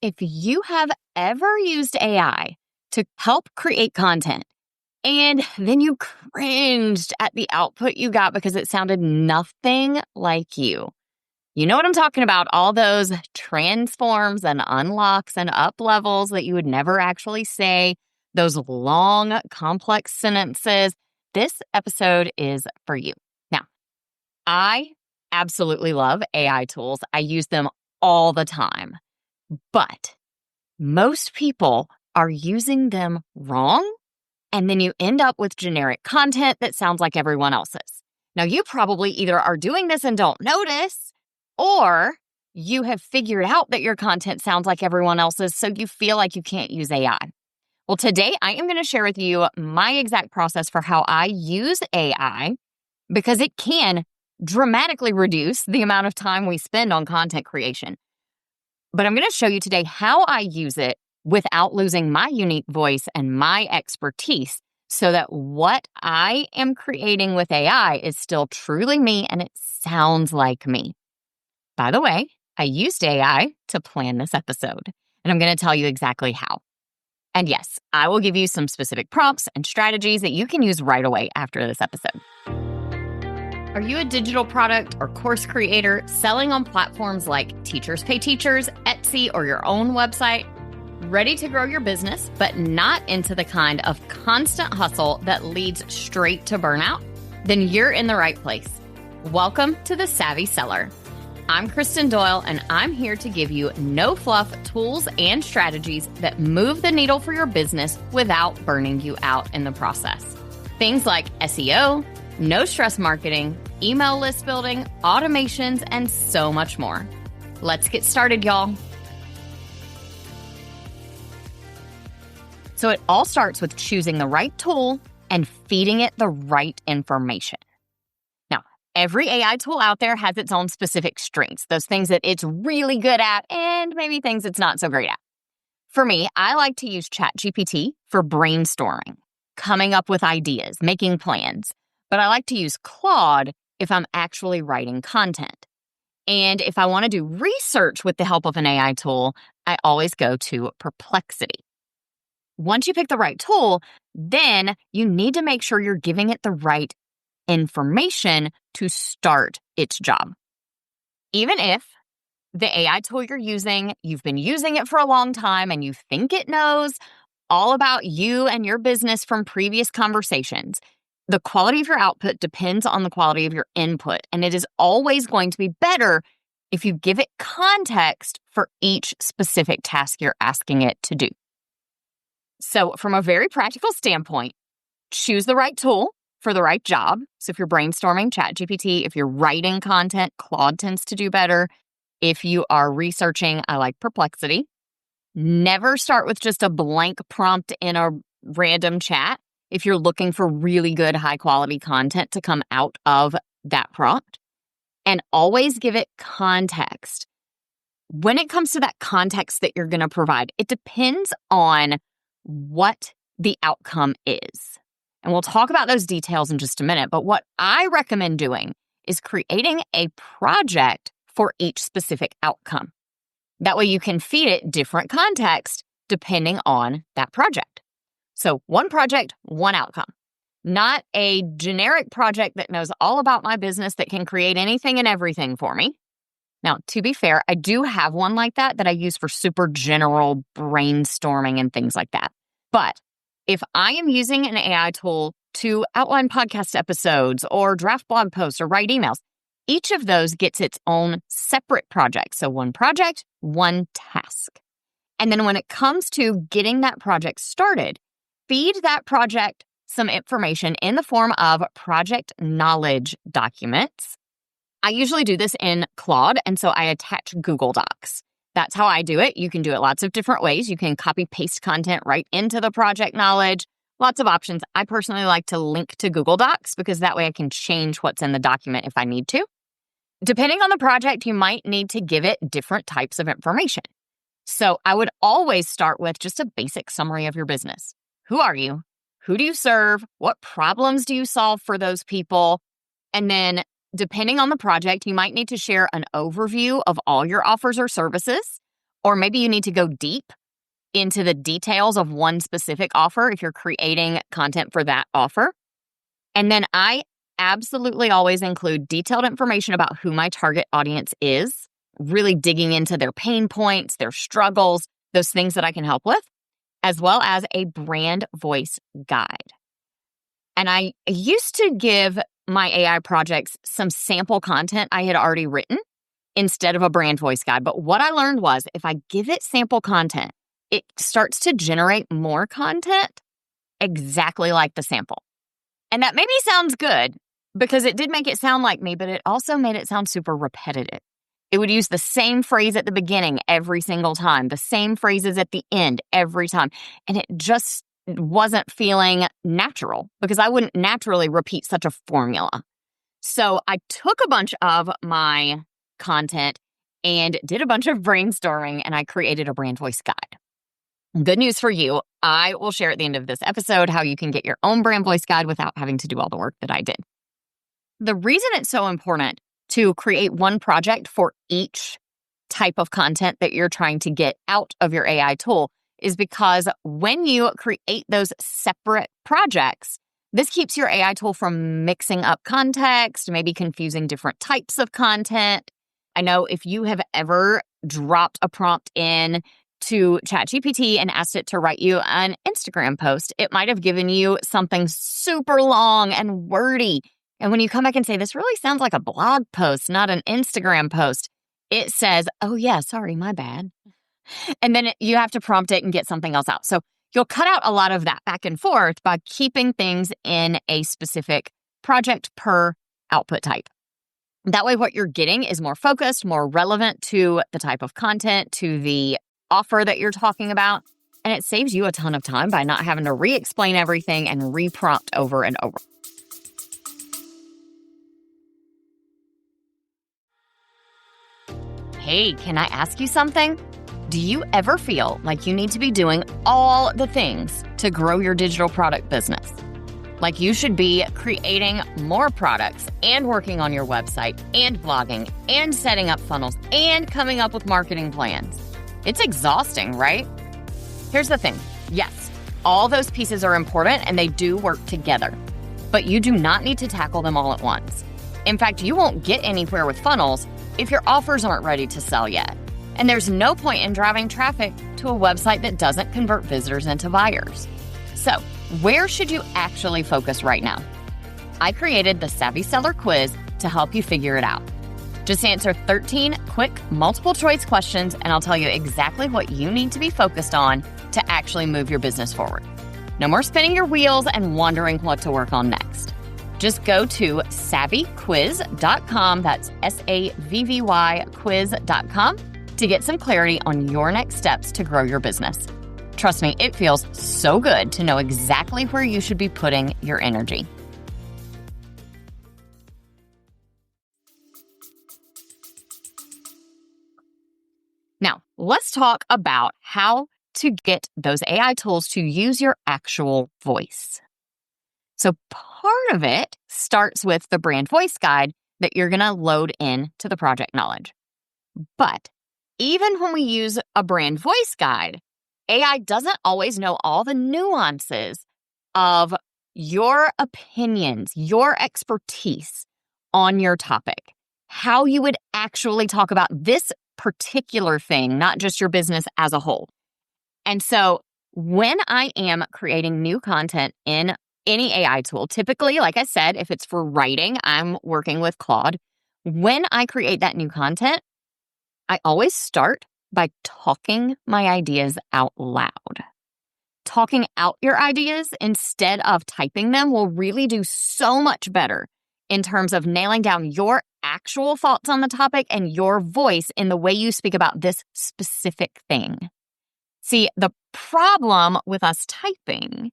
If you have ever used AI to help create content and then you cringed at the output you got because it sounded nothing like you know what I'm talking about, all those transforms and unlocks and up levels that you would never actually say, those long, complex sentences. This episode is for you. Now, I absolutely love AI tools. I use them all the time. But most people are using them wrong, and then you end up with generic content that sounds like everyone else's. Now, you probably either are doing this and don't notice, or you have figured out that your content sounds like everyone else's, so you feel like you can't use AI. Well, today I am going to share with you my exact process for how I use AI, because it can dramatically reduce the amount of time we spend on content creation. But I'm going to show you today how I use it without losing my unique voice and my expertise, so that what I am creating with AI is still truly me and it sounds like me. By the way, I used AI to plan this episode, and I'm going to tell you exactly how. And yes, I will give you some specific prompts and strategies that you can use right away after this episode. Are you a digital product or course creator selling on platforms like Teachers Pay Teachers, Etsy, or your own website? Ready to grow your business, but not into the kind of constant hustle that leads straight to burnout? Then you're in the right place. Welcome to The Savvy Seller. I'm Kristen Doyle, and I'm here to give you no-fluff tools and strategies that move the needle for your business without burning you out in the process. Things like SEO, no-stress marketing, email list building, automations, and so much more. Let's get started, y'all. So it all starts with choosing the right tool and feeding it the right information. Now, every AI tool out there has its own specific strengths, those things that it's really good at and maybe things it's not so great at. For me, I like to use ChatGPT for brainstorming, coming up with ideas, making plans. But I like to use Claude if I'm actually writing content. And if I want to do research with the help of an AI tool, I always go to Perplexity. Once you pick the right tool, then you need to make sure you're giving it the right information to start its job. Even if the AI tool you're using, you've been using it for a long time and you think it knows all about you and your business from previous conversations, the quality of your output depends on the quality of your input, and it is always going to be better if you give it context for each specific task you're asking it to do. So from a very practical standpoint, choose the right tool for the right job. So if you're brainstorming, ChatGPT. If you're writing content, Claude tends to do better. If you are researching, I like Perplexity. Never start with just a blank prompt in a random chat if you're looking for really good high-quality content to come out of that prompt. And always give it context. When it comes to that context that you're going to provide, it depends on what the outcome is. And we'll talk about those details in just a minute. But what I recommend doing is creating a project for each specific outcome. That way you can feed it different context depending on that project. So one project, one outcome. Not a generic project that knows all about my business that can create anything and everything for me. Now, to be fair, I do have one like that I use for super general brainstorming and things like that. But if I am using an AI tool to outline podcast episodes or draft blog posts or write emails, each of those gets its own separate project. So one project, one task. And then when it comes to getting that project started, feed that project some information in the form of project knowledge documents. I usually do this in Claude, and so I attach Google Docs. That's how I do it. You can do it lots of different ways. You can copy paste content right into the project knowledge. Lots of options. I personally like to link to Google Docs because that way I can change what's in the document if I need to. Depending on the project, you might need to give it different types of information. So I would always start with just a basic summary of your business. Who are you? Who do you serve? What problems do you solve for those people? And then depending on the project, you might need to share an overview of all your offers or services, or maybe you need to go deep into the details of one specific offer if you're creating content for that offer. And then I absolutely always include detailed information about who my target audience is, really digging into their pain points, their struggles, those things that I can help with, as well as a brand voice guide. And I used to give my AI projects some sample content I had already written instead of a brand voice guide. But what I learned was if I give it sample content, it starts to generate more content exactly like the sample. And that maybe sounds good because it did make it sound like me, but it also made it sound super repetitive. It would use the same phrase at the beginning every single time, the same phrases at the end every time. And it just wasn't feeling natural because I wouldn't naturally repeat such a formula. So I took a bunch of my content and did a bunch of brainstorming, and I created a brand voice guide. Good news for you. I will share at the end of this episode how you can get your own brand voice guide without having to do all the work that I did. The reason it's so important to create one project for each type of content that you're trying to get out of your AI tool is because when you create those separate projects, this keeps your AI tool from mixing up context, maybe confusing different types of content. I know if you have ever dropped a prompt in to ChatGPT and asked it to write you an Instagram post, it might have given you something super long and wordy. And when you come back and say, this really sounds like a blog post, not an Instagram post, it says, oh yeah, sorry, my bad. And then you have to prompt it and get something else out. So you'll cut out a lot of that back and forth by keeping things in a specific project per output type. That way, what you're getting is more focused, more relevant to the type of content, to the offer that you're talking about. And it saves you a ton of time by not having to re-explain everything and re-prompt over and over. Hey, can I ask you something? Do you ever feel like you need to be doing all the things to grow your digital product business? Like you should be creating more products and working on your website and blogging and setting up funnels and coming up with marketing plans. It's exhausting, right? Here's the thing. Yes, all those pieces are important and they do work together, but you do not need to tackle them all at once. In fact, you won't get anywhere with funnels if your offers aren't ready to sell yet. And there's no point in driving traffic to a website that doesn't convert visitors into buyers. So, where should you actually focus right now? I created the Savvy Seller Quiz to help you figure it out. Just answer 13 quick multiple choice questions and I'll tell you exactly what you need to be focused on to actually move your business forward. No more spinning your wheels and wondering what to work on next. Just go to savvyquiz.com, that's SAVVY quiz.com, to get some clarity on your next steps to grow your business. Trust me, it feels so good to know exactly where you should be putting your energy. Now, let's talk about how to get those AI tools to use your actual voice. So part of it starts with the brand voice guide that you're going to load in to the project knowledge. But even when we use a brand voice guide, AI doesn't always know all the nuances of your opinions, your expertise on your topic, how you would actually talk about this particular thing, not just your business as a whole. And so when I am creating new content in any AI tool, typically, like I said, if it's for writing, I'm working with Claude. When I create that new content, I always start by talking my ideas out loud. Talking out your ideas instead of typing them will really do so much better in terms of nailing down your actual thoughts on the topic and your voice in the way you speak about this specific thing. See, the problem with us typing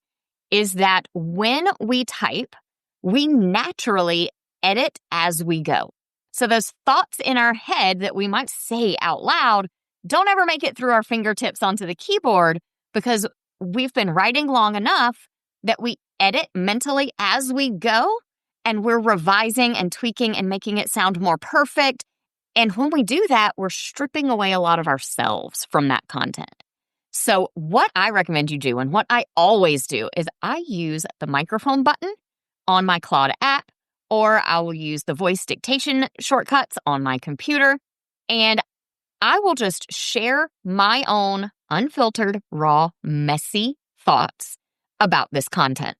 is that when we type, we naturally edit as we go. So those thoughts in our head that we might say out loud don't ever make it through our fingertips onto the keyboard because we've been writing long enough that we edit mentally as we go and we're revising and tweaking and making it sound more perfect. And when we do that, we're stripping away a lot of ourselves from that content. So what I recommend you do, and what I always do, is I use the microphone button on my Claude app, or I will use the voice dictation shortcuts on my computer, and I will just share my own unfiltered, raw, messy thoughts about this content.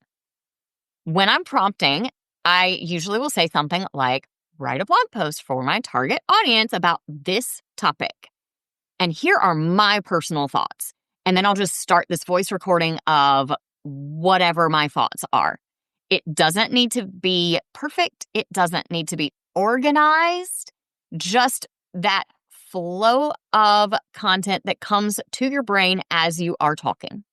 When I'm prompting, I usually will say something like, write a blog post for my target audience about this topic. And here are my personal thoughts. And then I'll just start this voice recording of whatever my thoughts are. It doesn't need to be perfect. It doesn't need to be organized. Just that flow of content that comes to your brain as you are talking.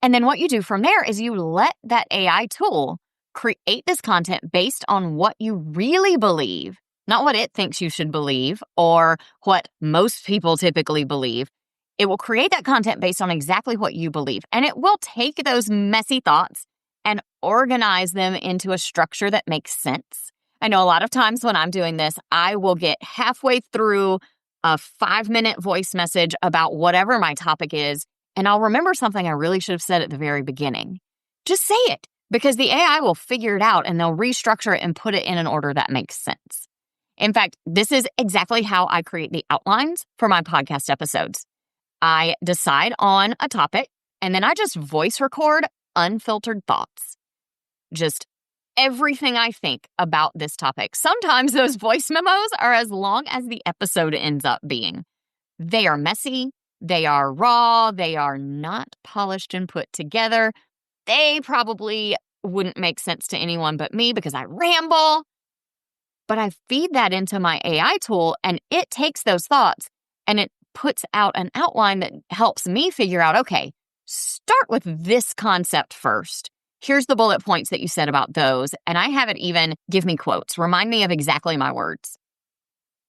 And then what you do from there is you let that AI tool create this content based on what you really believe, not what it thinks you should believe or what most people typically believe. It will create that content based on exactly what you believe. And it will take those messy thoughts and organize them into a structure that makes sense. I know a lot of times when I'm doing this, I will get halfway through a 5-minute voice message about whatever my topic is, and I'll remember something I really should have said at the very beginning. Just say it, because the AI will figure it out and they'll restructure it and put it in an order that makes sense. In fact, this is exactly how I create the outlines for my podcast episodes. I decide on a topic, and then I just voice record unfiltered thoughts. Just everything I think about this topic. Sometimes those voice memos are as long as the episode ends up being. They are messy. They are raw. They are not polished and put together. They probably wouldn't make sense to anyone but me because I ramble. But I feed that into my AI tool, and it takes those thoughts and it puts out an outline that helps me figure out, okay, start with this concept first. Here's the bullet points that you said about those. And I have it even give me quotes, remind me of exactly my words.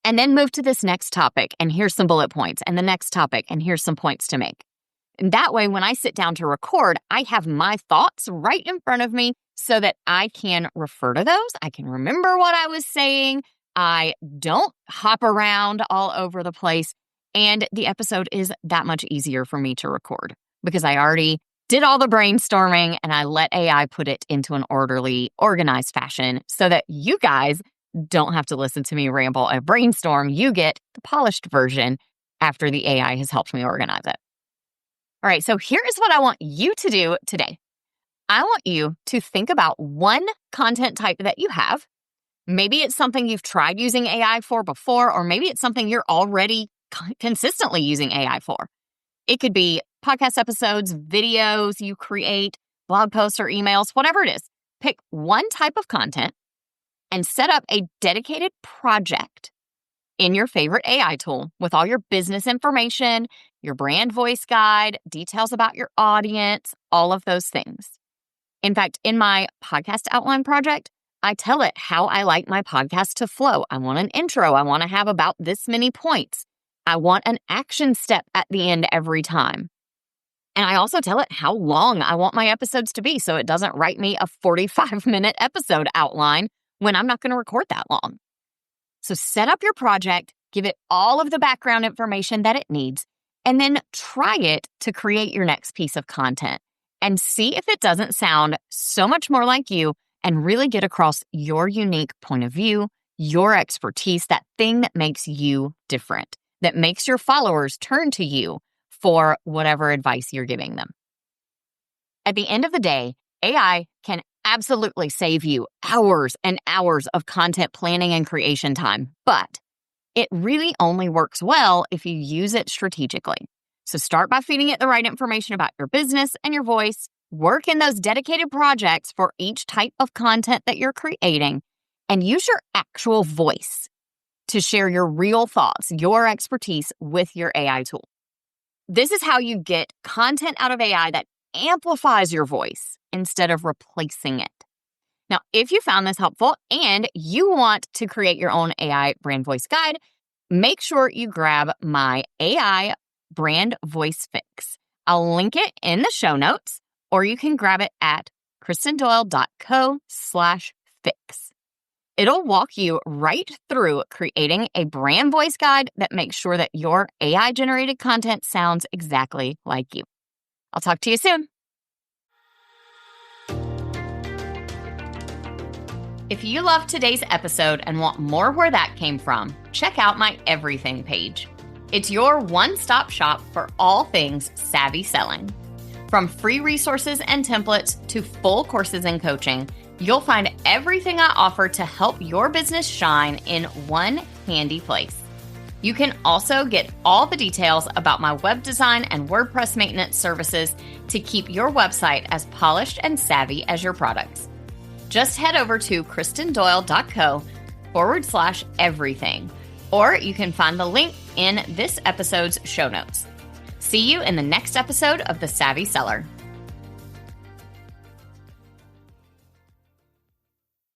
And then move to this next topic, and here's some bullet points, and the next topic, and here's some points to make. And that way, when I sit down to record, I have my thoughts right in front of me so that I can refer to those. I can remember what I was saying. I don't hop around all over the place. And the episode is that much easier for me to record because I already did all the brainstorming and I let AI put it into an orderly, organized fashion so that you guys don't have to listen to me ramble and brainstorm. You get the polished version after the AI has helped me organize it. All right, so here is what I want you to do today. I want you to think about one content type that you have. Maybe it's something you've tried using AI for before, or maybe it's something you're already consistently using AI for. It could be podcast episodes, videos you create, blog posts or emails, whatever it is. Pick one type of content and set up a dedicated project in your favorite AI tool with all your business information, your brand voice guide, details about your audience, all of those things. In fact, in my podcast outline project, I tell it how I like my podcast to flow. I want an intro. I want to have about this many points. I want an action step at the end every time. And I also tell it how long I want my episodes to be so it doesn't write me a 45-minute episode outline when I'm not going to record that long. So set up your project, give it all of the background information that it needs, and then try it to create your next piece of content and see if it doesn't sound so much more like you and really get across your unique point of view, your expertise, that thing that makes you different, that makes your followers turn to you for whatever advice you're giving them. At the end of the day, AI can absolutely save you hours and hours of content planning and creation time, but it really only works well if you use it strategically. So start by feeding it the right information about your business and your voice. Work in those dedicated projects for each type of content that you're creating, and use your actual voice to share your real thoughts, your expertise with your AI tool. This is how you get content out of AI that amplifies your voice instead of replacing it. Now, if you found this helpful and you want to create your own AI brand voice guide, make sure you grab my AI brand voice fix. I'll link it in the show notes, or you can grab it at kristendoyle.co/fix. It'll walk you right through creating a brand voice guide that makes sure that your AI-generated content sounds exactly like you. I'll talk to you soon. If you loved today's episode and want more where that came from, check out my Everything page. It's your one-stop shop for all things savvy selling. From free resources and templates to full courses and coaching, you'll find everything I offer to help your business shine in one handy place. You can also get all the details about my web design and WordPress maintenance services to keep your website as polished and savvy as your products. Just head over to KristenDoyle.co/everything, or you can find the link in this episode's show notes. See you in the next episode of The Savvy Seller.